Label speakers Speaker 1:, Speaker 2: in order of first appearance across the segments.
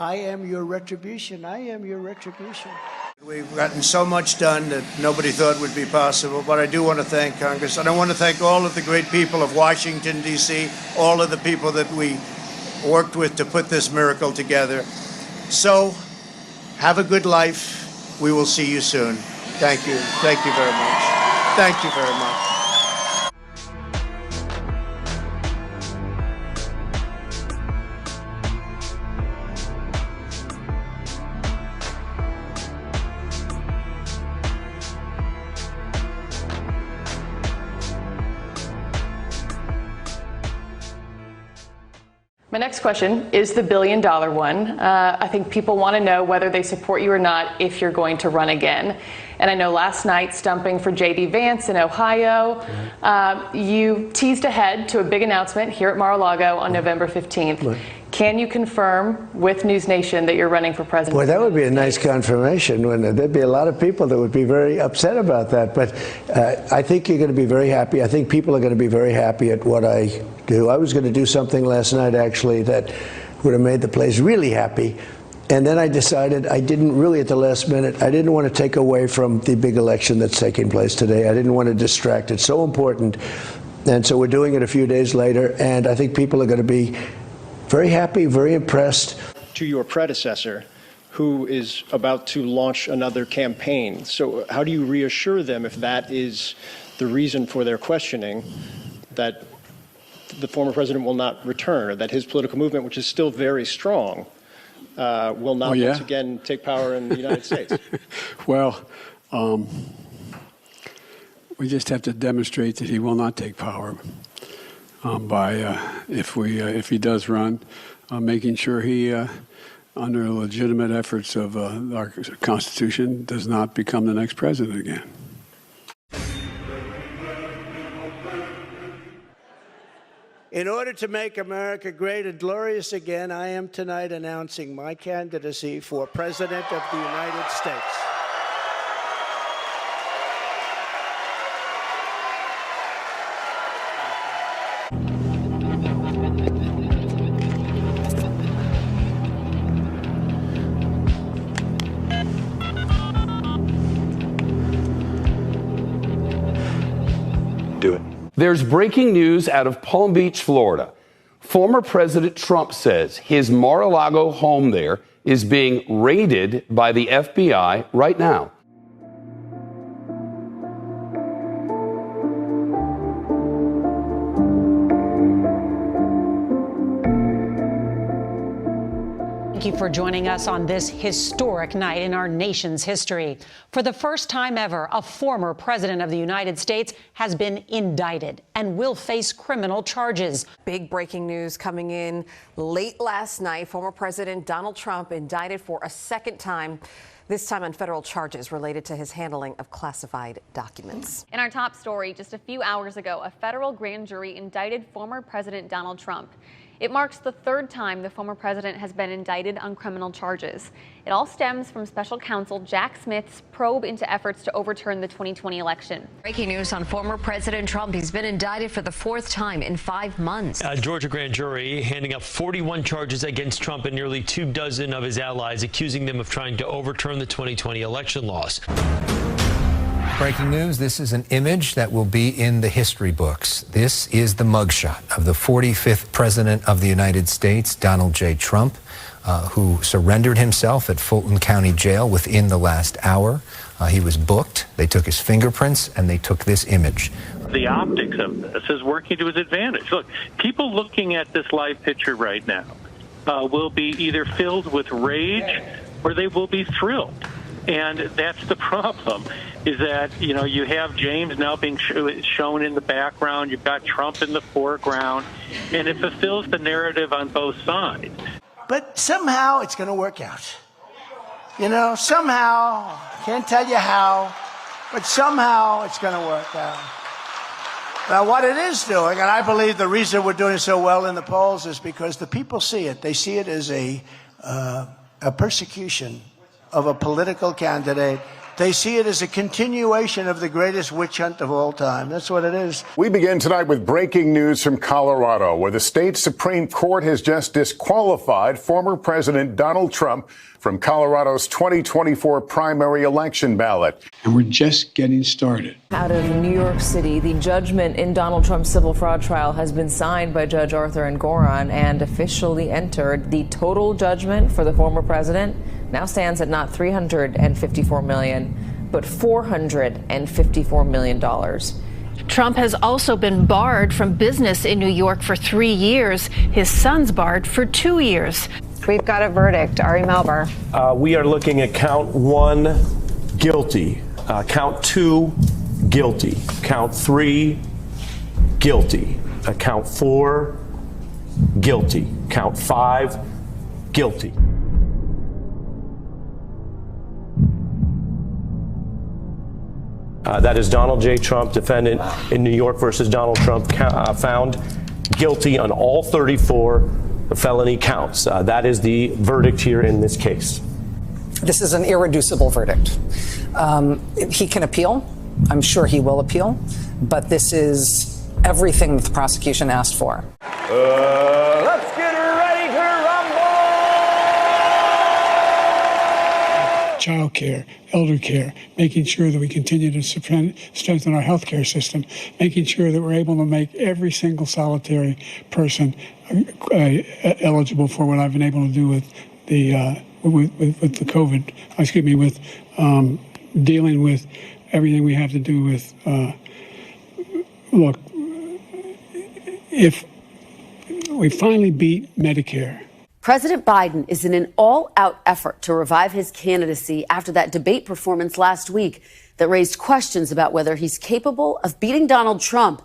Speaker 1: I am your retribution. I am your retribution.
Speaker 2: We've gotten so much done that nobody thought would be possible, but I do want to thank Congress, and I want to thank all of the great people of Washington, D.C., all of the people that we worked with to put this miracle together. So, have a good life. We will see you soon. Thank you. Thank you very much. Thank you very much.
Speaker 3: My next question is the billion-dollar one. I think people want to know whether they support you or not if you're going to run again. And I know last night, stumping for J.D. Vance in Ohio, you teased ahead to a big announcement here at Mar-a-Lago on November 15th. Right. Can you confirm with News Nation that you're running for president?
Speaker 1: Boy, that would be a nice confirmation. There'd be a lot of people that would be very upset about that. But I think you're going to be very happy. I think people are going to be very happy at what I do. I was going to do something last night, actually, that would have made the place really happy. And then I decided I didn't really, at the last minute, I didn't want to take away from the big election that's taking place today. I didn't want to distract. It's so important. And so we're doing it a few days later. And I think people are going to be very happy, very impressed.
Speaker 4: To your predecessor, who is about to launch another campaign. So how do you reassure them, if that is the reason for their questioning, that the former president will not return, or that his political movement, which is still very strong, will not once again take power in the United States?
Speaker 5: Well, we just have to demonstrate that he will not take power by, if he does run, making sure he, under legitimate efforts of our Constitution, does not become the next president again.
Speaker 1: In order to make America great and glorious again, I am tonight announcing my candidacy for President of the United States.
Speaker 5: Do it.
Speaker 6: There's breaking news out of Palm Beach, Florida. Former President Trump says his Mar-a-Lago home there is being raided by the FBI right now.
Speaker 7: Thank you for joining us on this historic night in our nation's history. For the first time ever, a former president of the United States has been indicted and will face criminal charges.
Speaker 8: Big breaking news coming in late last night. Former President Donald Trump indicted for a second time, this time on federal charges related to his handling of classified documents.
Speaker 9: In our top story, just a few hours ago, a federal grand jury indicted former President Donald Trump. It marks the third time the former president has been indicted on criminal charges. It all stems from special counsel Jack Smith's probe into efforts to overturn the 2020 election.
Speaker 10: Breaking news on former President Trump. He's been indicted for the fourth time in 5 months.
Speaker 11: A Georgia grand jury handing up 41 charges against Trump and nearly 24 of his allies, accusing them of trying to overturn the 2020 election laws.
Speaker 12: Breaking news, this is an image that will be in the history books. This is the mugshot of the 45th President of the United States, Donald J. Trump, who surrendered himself at Fulton County Jail within the last hour. He was booked, they took his fingerprints, and they took this image.
Speaker 13: The optics of this is working to his advantage. Look, people looking at this live picture right now will be either filled with rage or they will be thrilled. And that's the problem, is that, you know, you have James now being shown in the background, you've got Trump in the foreground, and it fulfills the narrative on both sides.
Speaker 1: But somehow it's going to work out. You know, somehow, can't tell you how, but somehow it's going to work out. Now, what it is doing, and I believe the reason we're doing so well in the polls is because the people see it. They see it as a persecution of a political candidate
Speaker 2: They see it as a continuation of the greatest witch hunt of all time. That's what it is.
Speaker 14: We begin tonight with breaking news from Colorado, where the state Supreme Court has just disqualified former President Donald Trump from Colorado's 2024 primary election ballot.
Speaker 5: And we're just getting started.
Speaker 15: Out of New York City, the judgment in Donald Trump's civil fraud trial has been signed by Judge Arthur Engoron and officially entered. The total judgment for the former president now stands at not $354 million, but $454 million.
Speaker 16: Trump has also been barred from business in New York for 3 years. His son's barred for 2 years.
Speaker 17: We've got a verdict. Ari Melber.
Speaker 18: We are looking at count 1, guilty. Count 2, guilty. Count 3, guilty. Count 4, guilty. Count 5, guilty. That is Donald J. Trump, defendant in New York versus Donald Trump, found guilty on all 34 felony counts. That is the verdict here in this case.
Speaker 19: This is an irreducible verdict. He can appeal. I'm sure he will appeal. But this is everything that the prosecution asked for.
Speaker 20: Let's get ready to rumble!
Speaker 5: Child care, elder care, making sure that we continue to strengthen our healthcare system, making sure that we're able to make every single solitary person eligible for what I've been able to do with the COVID. Excuse me, with dealing with everything we have to do with. Look, if we finally beat Medicare.
Speaker 21: President Biden is in an all-out effort to revive his candidacy after that debate performance last week that raised questions about whether he's capable of beating Donald Trump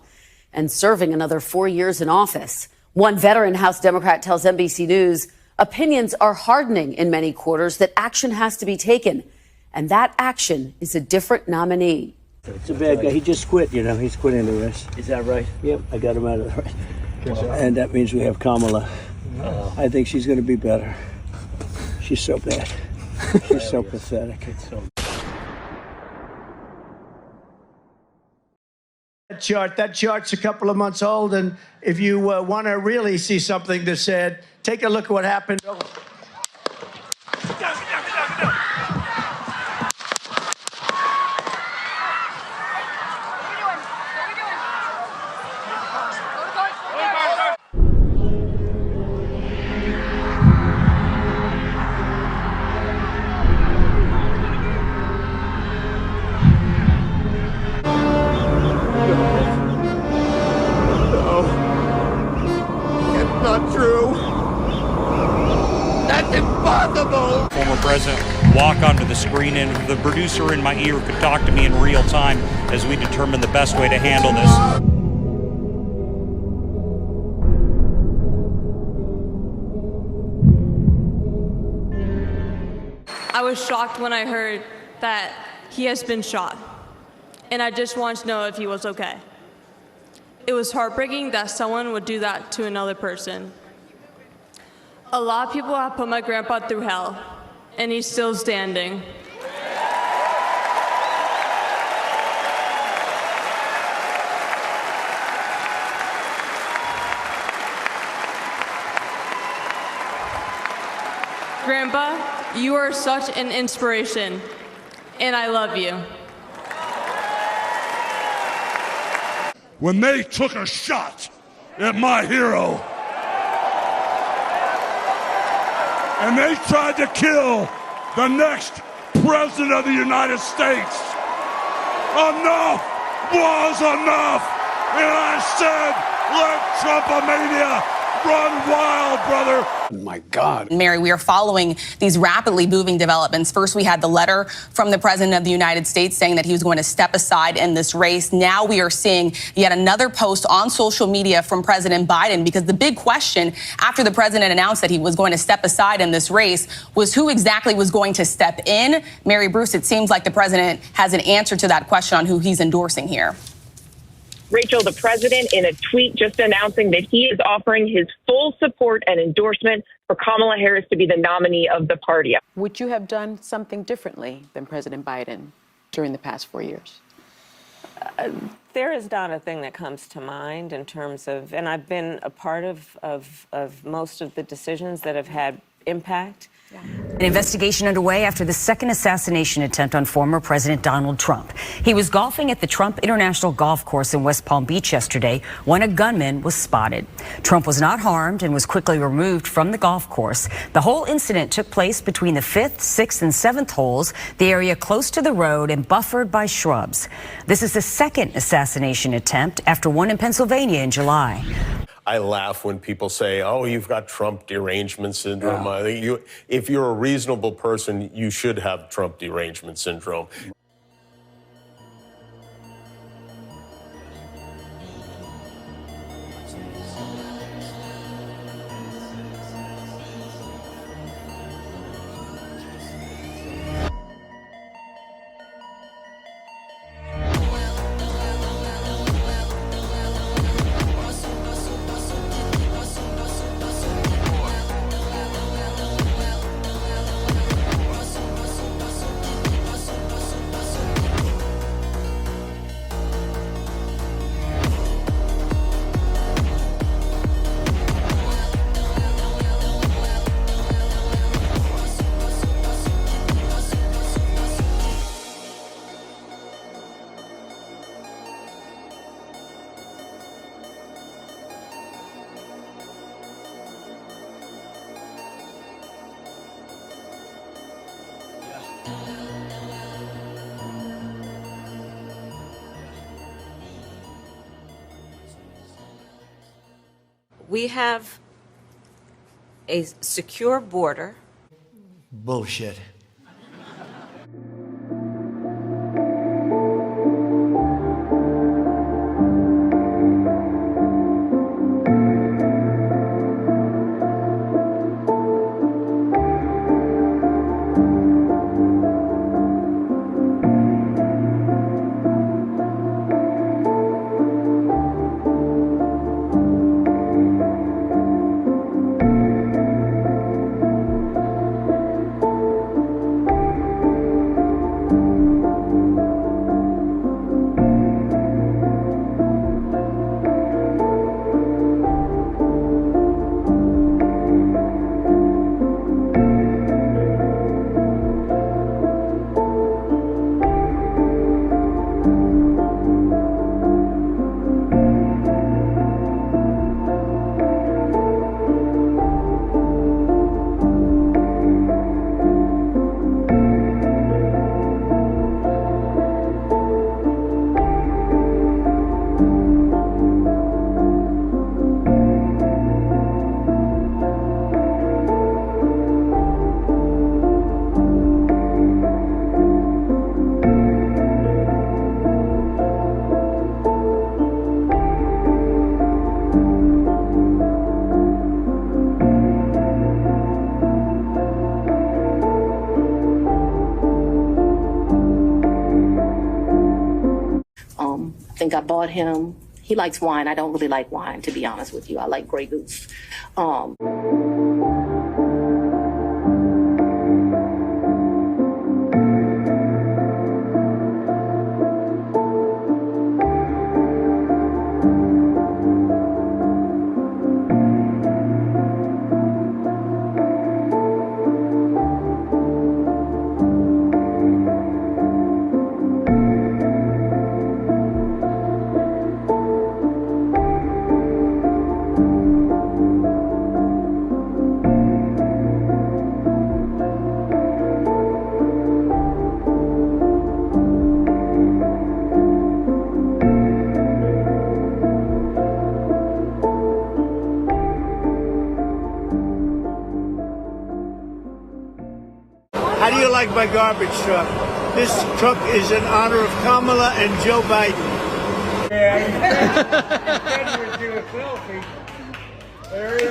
Speaker 21: and serving another 4 years in office. One veteran House Democrat tells NBC News opinions are hardening in many quarters, that action has to be taken, and that action is a different nominee.
Speaker 22: It's a bad guy. He just quit, you know. He's quitting the race. Is that right? Yep, I got him out of the race. And that means we have Kamala. I think she's going to be better. She's so bad. She's so pathetic.
Speaker 2: That chart's a couple of months old, and if you want to really see something that's said, take a look at what happened.
Speaker 23: Former president walk onto the screen, and the producer in my ear could talk to me in real time as we determine the best way to handle this.
Speaker 24: I was shocked when I heard that he has been shot, and I just wanted to know if he was okay. It was heartbreaking that someone would do that to another person. A lot of people have put my grandpa through hell, and he's still standing. Grandpa, you are such an inspiration, and I love you.
Speaker 25: When they took a shot at my hero, and they tried to kill the next president of the United States, enough was enough. And I said, let Trumpomania run wild, brother.
Speaker 5: Oh my God.
Speaker 26: Mary, we are following these rapidly moving developments. First, we had the letter from the President of the United States saying that he was going to step aside in this race. Now we are seeing yet another post on social media from President Biden, because the big question after the president announced that he was going to step aside in this race was who exactly was going to step in. Mary Bruce, it seems like the president has an answer to that question on who he's endorsing here.
Speaker 27: Rachel, the president, in a tweet just announcing that he is offering his full support and endorsement for Kamala Harris to be the nominee of the party.
Speaker 28: Would you have done something differently than President Biden?
Speaker 3: during the past 4 years?
Speaker 4: There is not a thing that comes to mind in terms of, and I've been a part of most of the decisions that have had impact.
Speaker 6: An investigation underway after the second assassination attempt on former President Donald Trump. He was golfing at the Trump International Golf Course in West Palm Beach yesterday when a gunman was spotted. Trump was not harmed and was quickly removed from the golf course. The whole incident took place between the 5th, 6th, and 7th holes, the area close to the road and buffered by shrubs. This is the second assassination attempt after one in Pennsylvania in July.
Speaker 7: I laugh when people say, oh, you've got Trump derangement syndrome. I think if you're a reasonable person, you should have Trump derangement syndrome.
Speaker 4: We have a secure border.
Speaker 2: Bullshit.
Speaker 8: I think I bought him. He likes wine. I don't really like wine, to be honest with you. I like Grey Goose.
Speaker 2: How do you like my garbage truck? This truck is in honor of Kamala and Joe Biden.
Speaker 20: Yeah, he said you would do a selfie. There he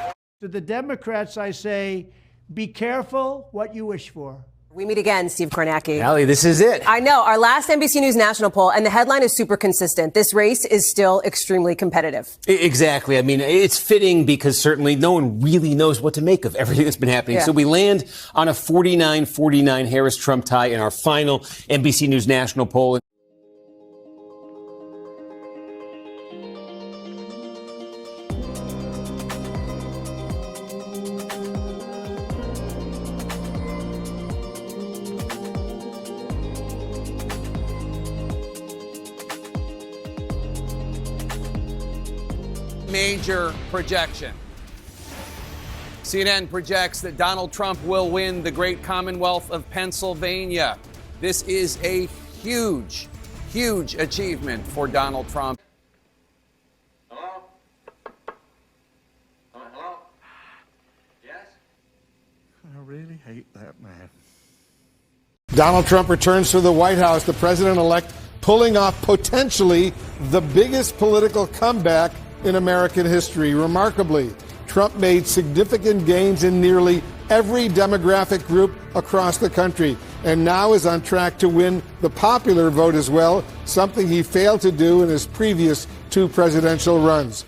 Speaker 20: goes.
Speaker 9: To the Democrats, I say, be careful what you wish for.
Speaker 1: We meet again, Steve Kornacki.
Speaker 3: Allie, this is it.
Speaker 1: I know. Our last NBC News national poll, and the headline is super consistent. This race is still extremely competitive.
Speaker 3: Exactly. I mean, it's fitting because certainly no one really knows what to make of everything that's been happening.
Speaker 1: Yeah.
Speaker 3: So we land on a 49-49 Harris-Trump tie in our final NBC News national poll.
Speaker 9: Major projection. CNN projects that Donald Trump will win the great Commonwealth of Pennsylvania. This is a huge, huge achievement for Donald Trump.
Speaker 10: Hello? Hello? Yes?
Speaker 11: I really hate that man.
Speaker 12: Donald Trump returns to the White House, the president-elect pulling off potentially the biggest political comeback in American history. Remarkably, Trump made significant gains in nearly every demographic group across the country and now is on track to win the popular vote as well, something he failed to do in his previous two presidential runs.